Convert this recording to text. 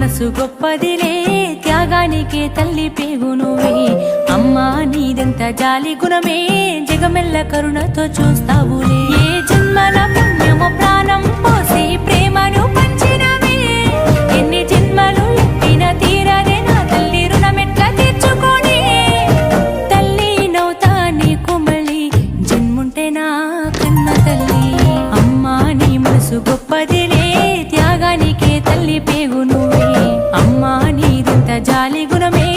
మనసు గొప్పదిలే త్యాగానికే తల్లి పేగు నువ్వే అమ్మా నీదెంత జాలి గుణమే జగమెల్ల కరుణతో చూస్తావులే ఏ జన్మల పుణ్యము ప్రాణం పోసి ప్రేమను పంచినవే ఎన్ని జన్మలు ఎత్తిన తీరదే నా తల్లి రుణమెట్ల తీర్చుకొని తల్లి నవ్వుతా నీకు మళ్ళీ జన్ముంటే నా కన్న తల్లి అమ్మా నీ మనసు గొప్పదిలే త్యాగానికే తల్లి పేగు నువ్వే అమ్మా నీదెంత జాలి గుణమే